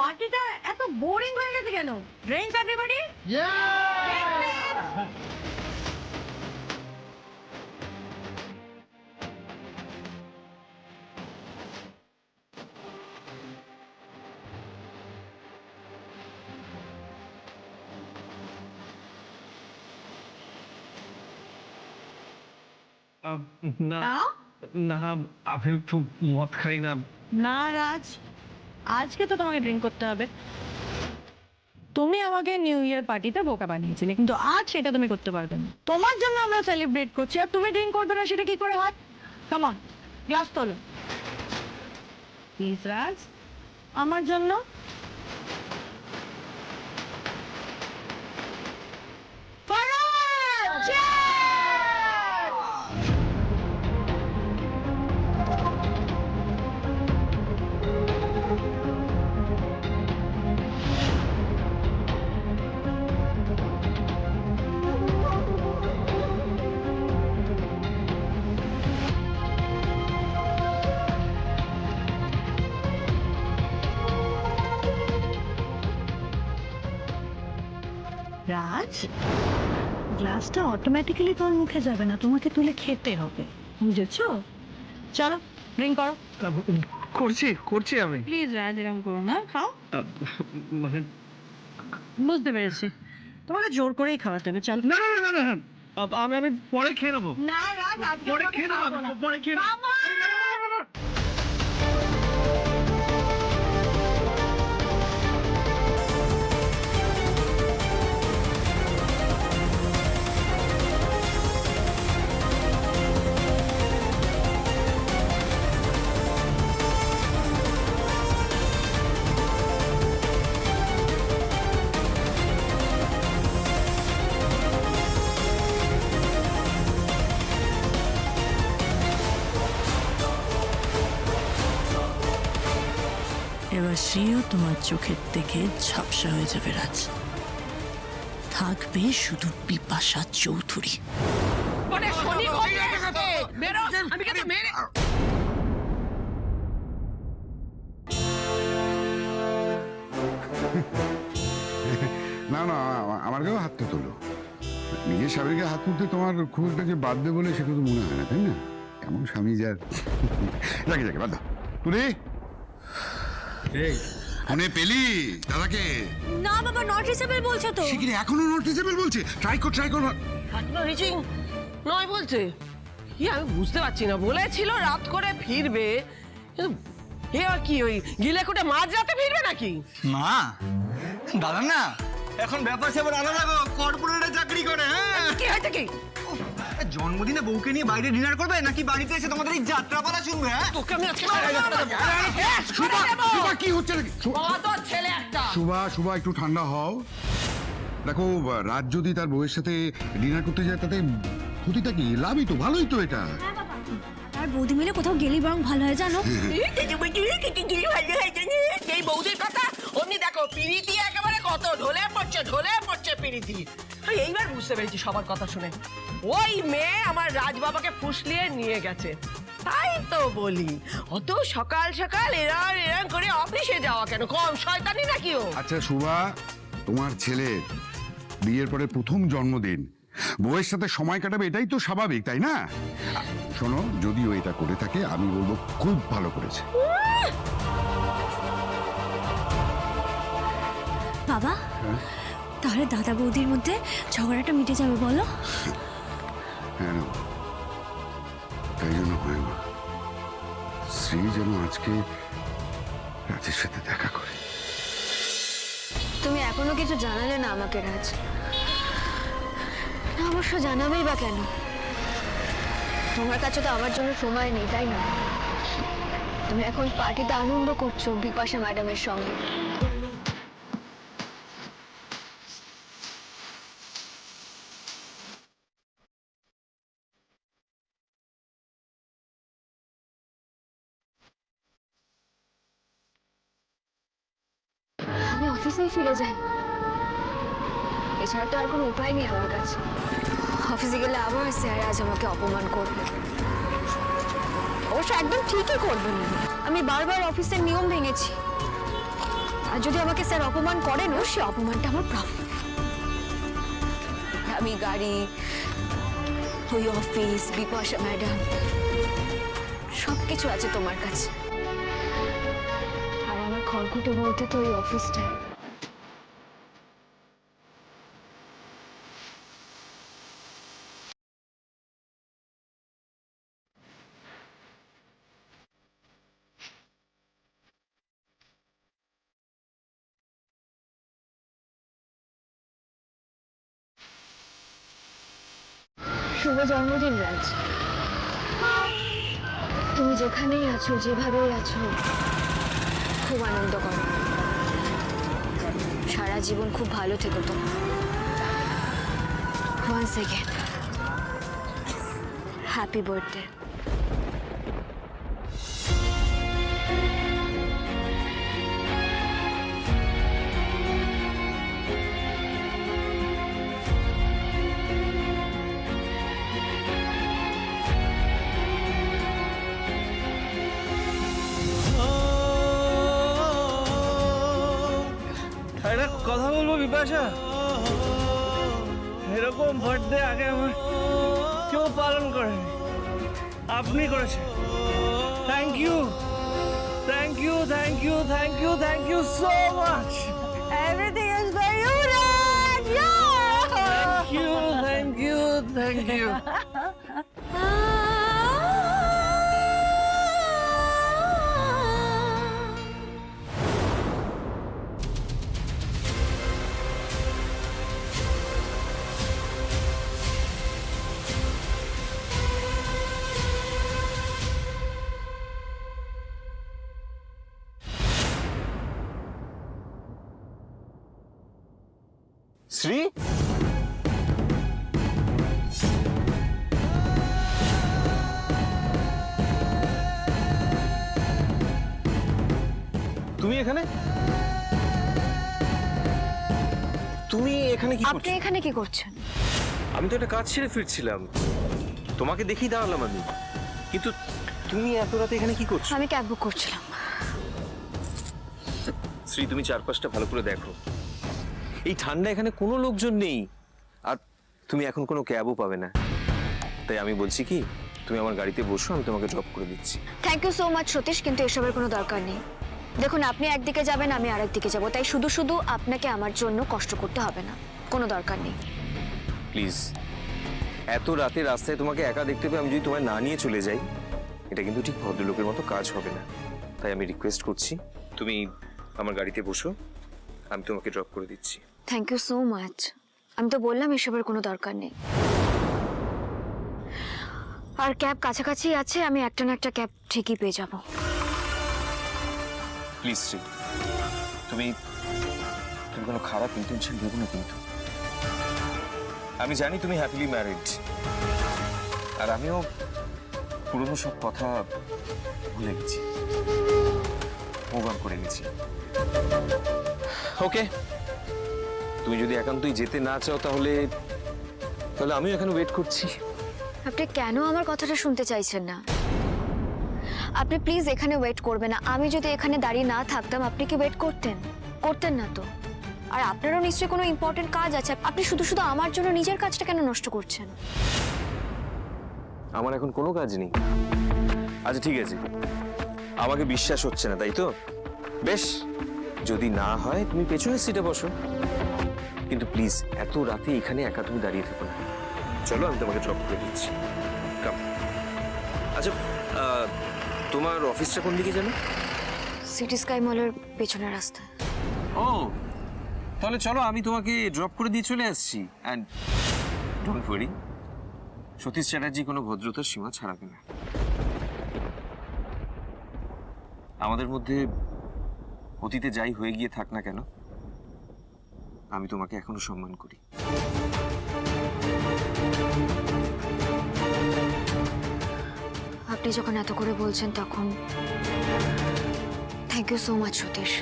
পার্টিটা এত বোরিং হয়ে গেছে কেন? Drinks everybody? না না না আমি একটু মদ খাই না। না রাজ, আজকে তো তোমাকে ড্রিঙ্ক করতে হবে। তুমি আমাকে নিউ ইয়ার পার্টিতে বোকা বানিয়েছিলে, কিন্তু আজ সেটা তুমি করতে পারবে না। তোমার জন্য আমরা সেলিব্রেট করছি, আর তুমি ড্রিঙ্ক করবে না, সেটা কি করে হয়? কাম অন, গ্লাস তোলো প্লিজ রাজ, আমার জন্য। ফারাজ! রাজ, গ্লাসটা অটোমেটিক্যালি তোমার মুখে যাবে না, তোমাকে তুলে খেতে হবে, বুঝেছো? চলো ড্রিঙ্ক করো। করছি করছি আমি। প্লিজ রাজ, এরকম করো না, খাও। মানে বুঝতে পেরেছি, তোমাকে জোর করেই খাওয়াতে হবে। চল। না না না না না, আমি আমি পরে খেয়ে নেবো। না রাজ, আজকে পরে তোমাকে খেয়ে নেবো, খাওয়াবো না। পরে খেয়ে নেবো। এবার সেও তোমার চোখের থেকে ঝাপসা হয়ে যাবে রাজ, থাকবে শুধু বিপাশা চৌধুরী। না না, আমার গায়েও হাতটা তোলো। নিজের স্বামীকে হাত তুলতে তোমার খুব একটা যে বাঁধবে বলে সেটা তো মনে হয় না, তাই না? এমন স্বামী যার যাকে যাকে বাদ দাও। তুলি ফোনে পেলি দাদাকে? না বাবা, নট রিচেবল বলছে তো। শিগগিরই, এখনো নট রিচেবল বলছে। ট্রাই কর। এখনো রিচিং নয় বলছে। কি আমি বুঝতে পারছি না, বলেছিল রাত করে ফিরবে, কিন্তু এ আর কি ওই গিলে কোটে মাঝ রাতে ফিরবে নাকি? মা, দাদা না এখন ব্যাপার স্যাপার আলাদা গো, কর্পোরেটে চাকরি করে। হ্যাঁ, কি হয়েছে কি? জন্মদিনে বউকে নিয়ে বাইরে ডিনার করবে নাকি বাড়িতে এসে তোমাদের এই যাত্রাপালা শুনবে? হ্যাঁ, তোকে আমি আজকে সুভা, কি হচ্ছে নাকি? তোর ছেলে একটা। সুভা একটু ঠান্ডা হও। দেখো, রাত যদি তার বউয়ের সাথে ডিনার করতে যায় তাতে ক্ষতিটা কি? লাভই তো, ভালোই তো এটা। আর বৌদি মিলে কোথাও গেলেই বরং ভালো হয়, জানো? এই বৌদির কথা অমনি দেখো, পিরিতি একেবারে কত ঢলে পড়ছে পিরিতি। এইবার বুঝতে পেরেছি সবার কথা শুনে, ওই মেয়ে আমার রাজবাবাকে ফুসলিয়ে নিয়ে গেছে। তাই তো বলি, অত সকাল সকাল এরম করে অফিসে যাওয়া কেন? কম শয়তানি নাকি ও? আচ্ছা সুভা, তোমার ছেলে বিয়ের পরে প্রথম জন্মদিন, বউয়ের সাথে সময় কাটাবে, এটাই তো স্বাভাবিক, তাই না? শোনো, যদিও এটা করে থাকে আমি বলবো খুব ভালো করেছে। বাবা, তাহলে দাদা বৌদির মধ্যে ঝগড়াটা মিটে যাবে বলো? হ্যাঁ না, তাই জন্য হয় মা, শ্রী যেন আজকে রাজের সাথে দেখা করে। তুমি এখনো কিছু জানালে না আমাকে রাজ। না, অবশ্য জানাবেই বা কেন? তোমার কাছে তো আমার জন্য সময় নেই, তাই না? তুমি এখন পার্টিতে আনন্দ করছো বিপাশা ম্যাডামের সঙ্গে। আমি অফিসেই ফিরে যাই, এছাড়া তো আর কোনো উপায় নেই আমার কাছে। অফিসে গেলে আবার স্যার আজ আমাকে অপমান করবে। অবশ্য একদম ঠিকই করবেন, আমি বারবার অফিসের নিয়ম ভেঙেছি। আর যদি আমাকে স্যার অপমান করেনও, সে অপমানটা আমার প্রাপ্য। আমি গাড়ি, ওই অফিস, বিপাশা ম্যাডাম, সবকিছু আছে তোমার কাছে। আর আমার খড়কুটো বলতে তো ওই অফিসটা। শুভ জন্মদিন রাজ। তুমি যেখানেই আছো, যেভাবেই আছো, খুব আনন্দ করো। সারা জীবন খুব ভালো থেকো তো। Once again happy birthday. একটা কথা বলবো বিপাশা, এরকম বার্থডে আগে আমার কেউ পালন করেনি, আপনি করেছেন। Thank you, thank you, thank you, thank you, thank you so much. Everything is for you, Raj! Thank you, thank you, thank you. Shri, তুমি এখানে? তুমি এখানে কি আপনি করছো? এখানে কি করছেন? আমি তো একটা কাজ ছেড়ে ফিরছিলাম, তোমাকে দেখেই দাঁড়ালাম আমি। কিন্তু তুমি এত রাতে এখানে কি করছো? আমি ক্যাব বুক করছিলাম। শ্রী, তুমি চারপাশটা ভালো করে দেখো। এই ঠান্ডা এখানে কোনো লোকজন নেই, আর তুমি এখন কোনো ক্যাবও পাবে না। তাই আমি বলছি কি, তুমি আমার গাড়িতে বসো, আমি তোমাকে ড্রপ করে দিচ্ছি। Thank you so much Satish, কিন্তু এসবের কোনো দরকার নেই। দেখুন, আপনি একদিকে যাবেন, আমি আরেক দিকে যাবো, তাই শুধু শুধু আপনাকে আমার জন্য কষ্ট করতে হবে না, কোনো দরকার নেই। প্লিজ, এত রাতে রাস্তায় তোমাকে একা দেখতে পেয়ে আমি যদি তোমায় না নিয়ে চলে যাই, এটা কিন্তু ঠিক ভদ্রলোকের মতো কাজ হবে না। তাই আমি রিকোয়েস্ট করছি, তুমি আমার গাড়িতে বসো, আমি তোমাকে ড্রপ করে দিচ্ছি। Thank you so much. আমি তো বললাম এসবের কোনো দরকার নেই। আর ক্যাব কাছাকাছি আছে, আমি একটা না একটা ক্যাব ঠিকই পেয়ে যাব। প্লিজ শ্রী, তুমি কোনো খারাপ ইন্টেনশন ভেবো না কিন্তু। আমি জানি তুমি হ্যাপিলি ম্যারিড, আর আমিও পুরনো সব কথা ভুলে গেছি, মুভ অন করে গেছি। ওকে, তুমি যদি একান্তই যেতে না চাও, তাহলে আমিও এখানে ওয়েট করছি। আপনি কেন আমার কথাটা শুনতে চাইছেন না? আপনি প্লিজ এখানে ওয়েট করবেন না। আমি যদি এখানে দাঁড়িয়ে না থাকতাম, আপনি কি ওয়েট করতেন? করতেন না তো। আর আপনারও নিশ্চয়ই কোনো ইম্পর্টেন্ট কাজ আছে, আপনি শুধু শুধু আমার জন্য নিজের কাজটা কেন নষ্ট করছেন? আমার এখন কোনো কাজ নেই। আচ্ছা ঠিক আছে, আমাকে বিশ্বাস হচ্ছে না তাই তো? বেশ, যদি না হয় তুমি পেছনের সিটে বসো, কিন্তু প্লিজ এত রাতে এখানে একা তুমি দাঁড়িয়ে থেকো না। চলো, আমি তোমাকে ড্রপ করে দিচ্ছি। কাম। আচ্ছা, তোমার অফিসটা কোন দিকে জানো? সিটি স্কাই মলের পেছনের রাস্তা। ও, তাহলে চলো, আমি তোমাকে ড্রপ করে দিয়ে চলে আসছি। And don't worry, Satish Chatterjee কোনো ভদ্রতার সীমা ছাড়াবে না। আমাদের মধ্যে অতীতে যাই হয়ে গিয়ে থাক না কেন, আমি তোমাকে এখনো সম্মান করি। আপনি যখন এত করে বলছেন, তখন thank you so much Satish.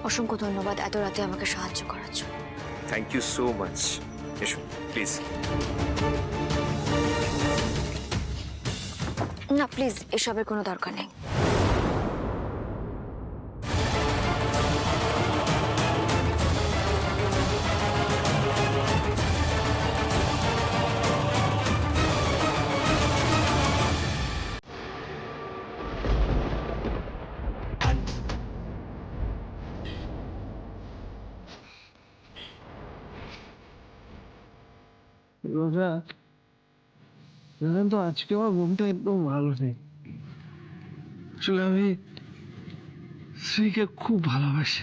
অসংখ্য ধন্যবাদ এত রাতে আমাকে সাহায্য করার জন্য। Thank you so much. এসো প্লিজ। না প্লিজ, এসবের কোনো দরকার নেই। রোজা জানেন তো আজকে আমার মনটা একদম ভালো নেই। আসলে আমি স্ত্রীকে খুব ভালোবাসি,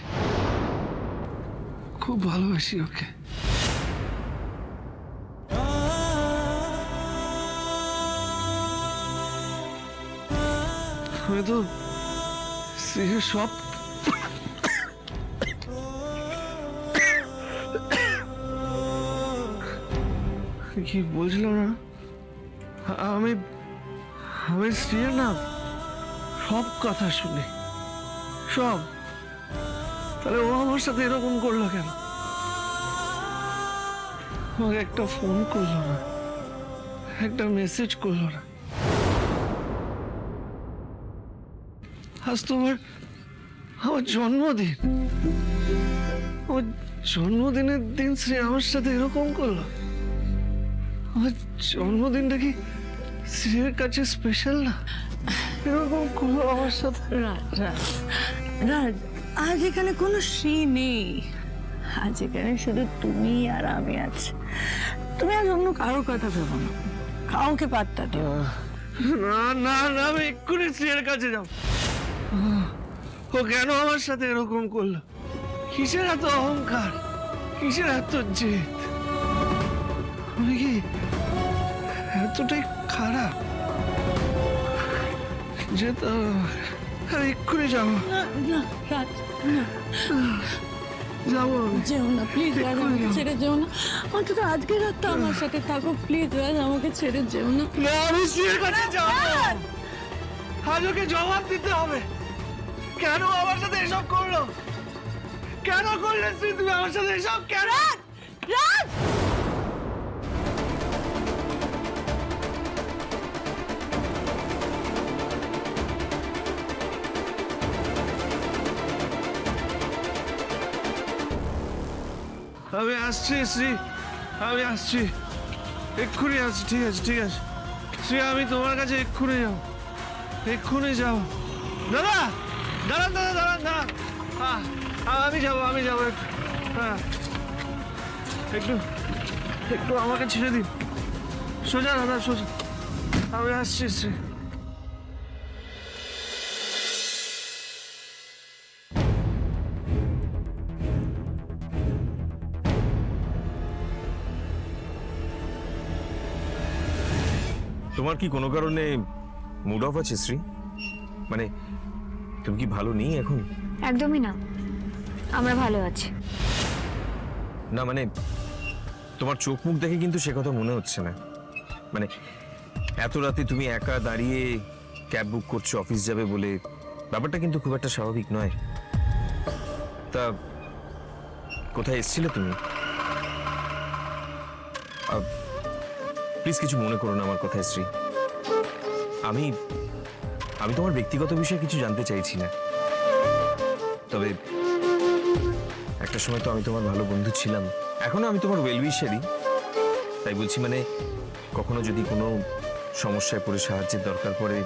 খুব ভালোবাসি ওকে। আমি তো স্ত্রীর সব কি বলছিলাম না, আমি আমি স্ত্রীর না সব কথা শুনি, সব। তাহলে ও আমার সাথে এরকম করলো কেন? আমাকে একটা ফোন করলো না, একটা মেসেজ করলো না। আজ তোমার আমার জন্মদিন, আমার জন্মদিনের দিন শ্রী আমার সাথে এরকম করলো। আমার জন্মদিনটা কি শ্রীর কাছে স্পেশাল না? এরকম করলো আমার সাথে। রাজ, আজ এখানে কোনো শ্রী নেই। আজ এখানে শুধু তুমি আর আমি আছি। তুমি আজ অন্য কারোর কথা ভেবো না, কাউকে পাত্তা দিও না। না না না, আমি এক্ষুনি শ্রীর কাছে যাব। ও কেন আমার সাথে এরকম করলো? কিসের এত অহংকার, কিসের এত জেদ? আমি কি এতটাই খারাপ? যেতে আমি এক্ষুনি যাবো, না না রাজ, যাবো আমি। যেও না প্লিজ রাজ, আমাকে ছেড়ে যেও না। অন্তত আজকে রাতটা আমার সাথে থাকো প্লিজ রাজ, আমাকে ছেড়ে যেও না। না, আমি শ্রীর কাছে যাবো। আজ ওকে জবাব দিতে হবে। কেন আমার সাথে এসব করলো? কেন করলে শ্রী তুমি আমার সাথে এসব? কেন? রাজ, আমি আসছি শ্রী, আমি আসছি, এক্ষুনি আসছি। ঠিক আছে ঠিক আছে শ্রী, আমি তোমার কাছে এক্ষুনি যাবো, এক্ষুনি যাবো। দাদা দাঁড়ান, দাদা দাঁড়ান দাঁড়ান। আমি যাবো, আমি যাবো। হ্যাঁ, একটু একটু আমাকে ছেড়ে দিন। সোজা দাদা, সোজা। আমি আসছি শ্রী। তোমার কি কোনো কারণে মুড অফ আছে শ্রী? মানে তুমি কি ভালো নেই এখন? একদমই না, আমরা ভালো আছি। না মানে তোমার চোখ মুখ দেখে কিন্তু সে কথা মনে হচ্ছে না। মানে এত রাতে তুমি একা দাঁড়িয়ে ক্যাব বুক করছো অফিস যাবে বলে, ব্যাপারটা কিন্তু খুব একটা স্বাভাবিক নয়। তা কোথায় এসেছিলে তুমি? প্লিজ কিছু মনে করো না আমার কথায় শ্রী। আমি আমি তোমার ব্যক্তিগত বিষয়ে কিছু জানতে চাইছি না, তবে একটা সময় তো আমি তোমার ভালো বন্ধু ছিলাম, এখনো আমি তোমার ওয়েল উইশারই। তাই বলছি মানে কখনো যদি কোনো সমস্যায় পড়ে সাহায্যের দরকার পড়ে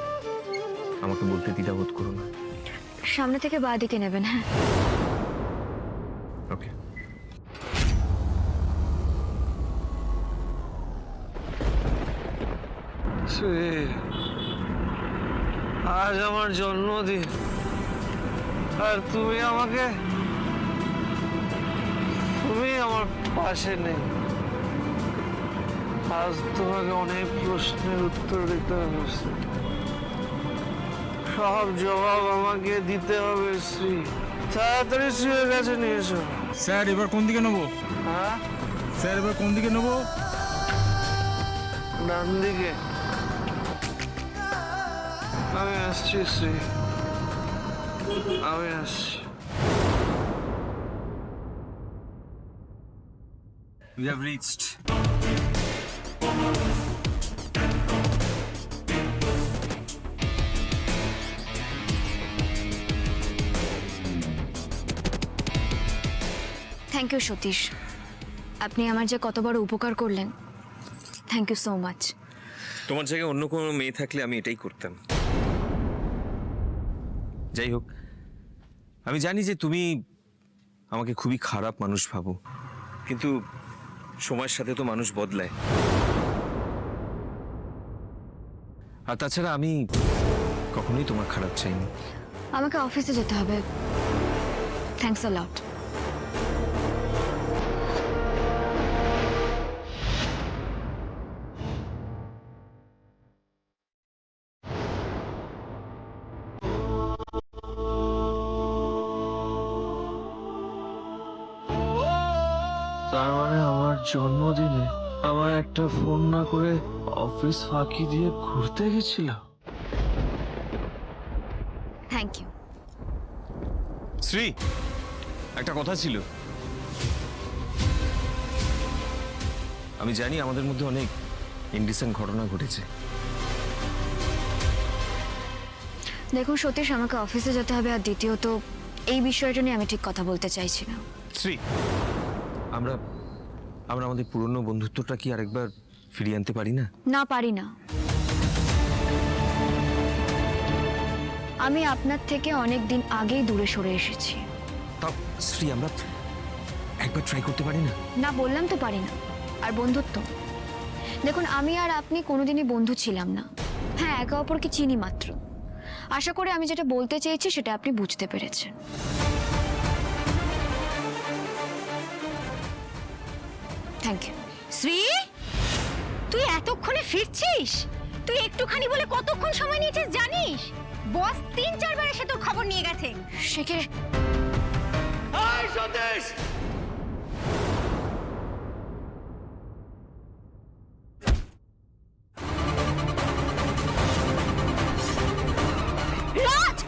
আমাকে বলতে দ্বিধাবোধ করো না। সামনে থেকে বাঁ দিকে নেবেন। হ্যাঁ, ওকে। শ্রী, আজ আমার জন্মদিন আর তুমি আমার পাশে নেই। আজ তোমাকে অনেক প্রশ্নের উত্তর দিতে হবে শ্রী, সব জবাব আমাকে দিতে হবে শ্রী। তাড়াতাড়ি শ্রীর কাছে নিয়ে এসো। স্যার এবার কোন দিকে নেবো? হ্যাঁ, স্যার এবার কোন দিকে নেবো? ডান দিকে। আমি আসছি শ্রী, আমি আসছি। We have reached. Thank you Satish, আপনি আমার যে কত বড় উপকার করলেন। Thank you so much. তোমার জায়গায় অন্য কোনো মেয়ে থাকলে আমি এটাই করতাম। যাই হোক, আমি জানি যে তুমি আমাকে খুবই খারাপ মানুষ ভাবো, কিন্তু সময়ের সাথে তো মানুষ বদলায়। আর তাছাড়া আমি কখনোই তোমার খারাপ চাইনি। আমাকে অফিসে যেতে হবে। থ্যাঙ্কস আ লট। তার মানে আমার জন্মদিনে আমার একটা ফোন না করে অফিস ফাঁকি দিয়ে ঘুরতে গেছিল। Thank you. শ্রী, একটা কথা ছিল। আমি জানি আমাদের মধ্যে অনেক ইনডিসেন্ট ঘটনা ঘটেছে। দেখুন সতীশ, আমাকে অফিসে যেতে হবে, আর দ্বিতীয়ত এই বিষয়টা নিয়ে আমি ঠিক কথা বলতে চাইছি না। শ্রী, আমরা আমরা আমাদের পুরনো বন্ধুত্বটা কি আরেকবার ফিরিয়ে আনতে পারি না? না, পারি না। আমি আপনার থেকে অনেক দিন আগেই দূরে সরে এসেছি। তাও শ্রী, আমরা একবার ট্রাই করতে পারি না? না, বললাম তো পারি না। আর বন্ধুত্ব, দেখুন আমি আর আপনি কোনোদিনই বন্ধু ছিলাম না। হ্যাঁ, একে অপরকে চিনি মাত্র। আশা করি আমি যেটা বলতে চেয়েছি সেটা আপনি বুঝতে পেরেছেন। Thank you. শ্রী, তুই এতক্ষণে ফিরছিস? তুই একটুখানি বলে কতক্ষণ সময় নিয়েছিস জানিস? বস 3-4 বার এসে তোর খবর নিয়ে গেছে। সে কে? এই সতীশ! রাজ!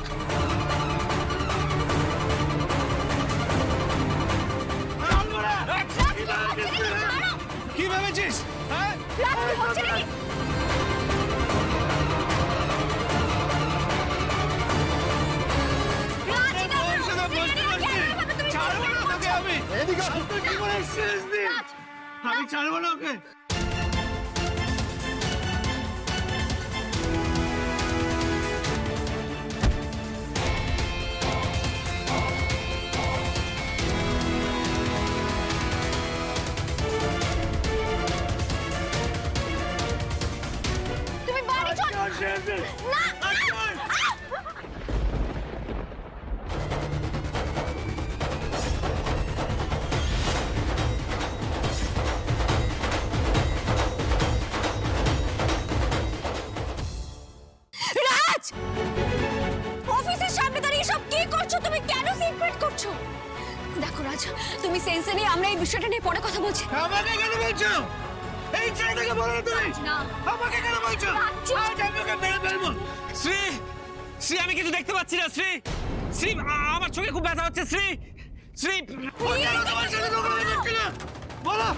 কি ভেবেছিস? হ্যাঁ? রাজ, কি হচ্ছে নাকি? রাজ, এটা ওর সাথে বসতে কেন পারছিস? এভাবে তুমি ছাড়বো না তোকে আমি। তুই কি করে এসেছিস তুই? রাজ, আমি ছাড়বো না ওকে। তুমি বাড়ি চল। না, রাজ! অফিসের সামনে দাঁড়িয়ে সব কি করছো তুমি? কেন সিক্রেট করছো? দেখো রাজ, তুমি সেন্সে নিয়ে আমরা এই বিষয়টা নিয়ে পরে কথা বলছি। আমাকে কেন বলছো? এই ছেলেটাকে বলো না তুমি। না। আমাকে কেন বলছো? আজ আমি ওকে মেরে ফেলবো। শ্রী, শ্রী, আমি কিছু দেখতে পাচ্ছি না। শ্রী, শ্রী, আমার চোখে খুব ব্যথা হচ্ছে। শ্রী, শ্রী, ও কেন তোমার সাথে দোকানে যাচ্ছে না? বলো।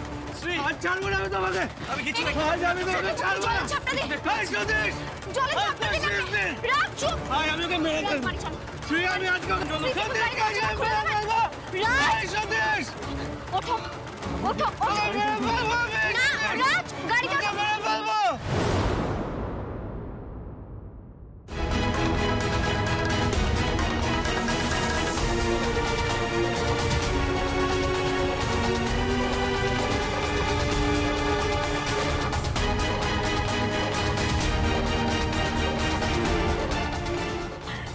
আজ ছাড়বো না আমি তোমাকে। আমি কিছু আজ আমি তোমাকে ছাড়বো না। জলে ঝাপটা দে। এই সতীশ! জলে ঝাপটা দে। রাজ, চুপ। আজ আমি ওকে মেরে ফেলবো। বাড়ি চল। শ্রী, আমি আজকে ওকে শ্রী, তুমি সতীশ, গাড়ি আজ আমি মেরে ফেলবো। রাজ! এই সতীশ! ওঠো, ওঠো, ওঠো। আমি মেরে ফেলবো আমি। না, রাজ, গাড়ি ওকে চল। মেরে ফেলবো।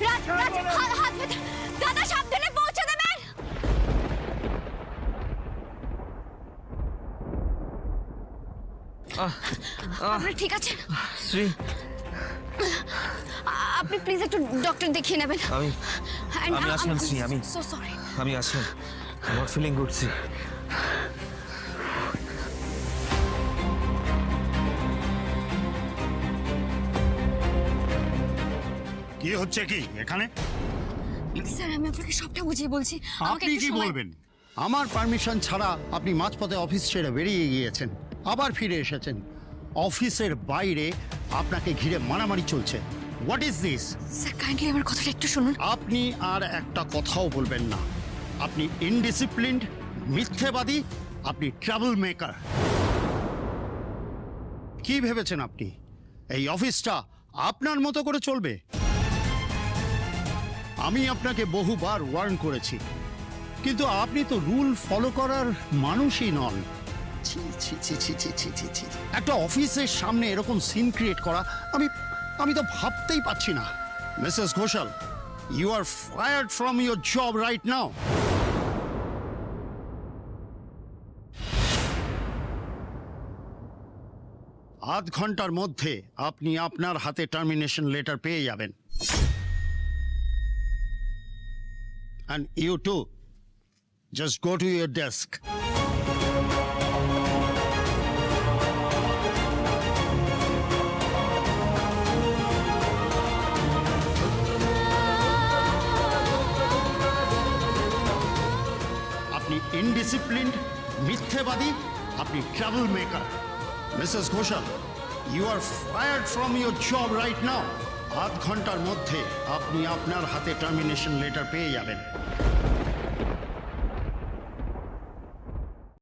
রাজ, রাজ, হাত বেঁধে। দাদা, সাবধানে পৌঁছে দেবেন। আপনি ঠিক আছেন? শ্রী, আপনি প্লিজ একটু ডক্টর দেখিয়ে নেবেন। আমি আসলাম শ্রী, সো সরি। আমি আসলাম। আমার ফিলিং করছি। কি হচ্ছে কি এখানে? স্যার, আমি আপনাকে সবটা বুঝিয়ে বলছি। আমাকে আপনি একটু কি সময়- বলবেন? আমার পারমিশন ছাড়া আপনি মাঝপথে অফিস ছেড়ে বেরিয়ে গিয়েছেন, আবার ফিরে এসেছেন। অফিসের বাইরে আপনাকে ঘিরে মারামারি চলছে। What is this? Sir, kindly আমার কথাটা একটু শুনুন। আপনি আর একটা কথাও বলবেন না। আপনি ইনডিসিপ্লিনড, মিথ্যেবাদী, আপনি ট্রাবল মেকার। কি ভেবেছেন আপনি এই অফিসটা আপনার মতো করে চলবে? আমি আপনাকে বহুবার ওয়ার্ন করেছি, কিন্তু আপনি তো রুল ফলো করার মানুষই নন। ছি ছি ছি ছি ছি ছি ছি ছি। একটা অফিসের সামনে এরকম সিন ক্রিয়েট করা আমি তো ভাবতেই পাচ্ছি না। Mrs Ghoshal, you are fired from your job right now. আধ ঘন্টার মধ্যে আপনি আপনার হাতে টার্মিনেশন লেটার পেয়ে যাবেন। And you too, just go to your desk. আপনি ইনডিসিপ্লিনড, মিথ্যেবাদী, আপনি trouble maker. Mrs Ghoshal, you are fired from your job right now. আধ ঘন্টার মধ্যে আপনি আপনার হাতে টার্মিনেশন লেটার পেয়ে যাবেন।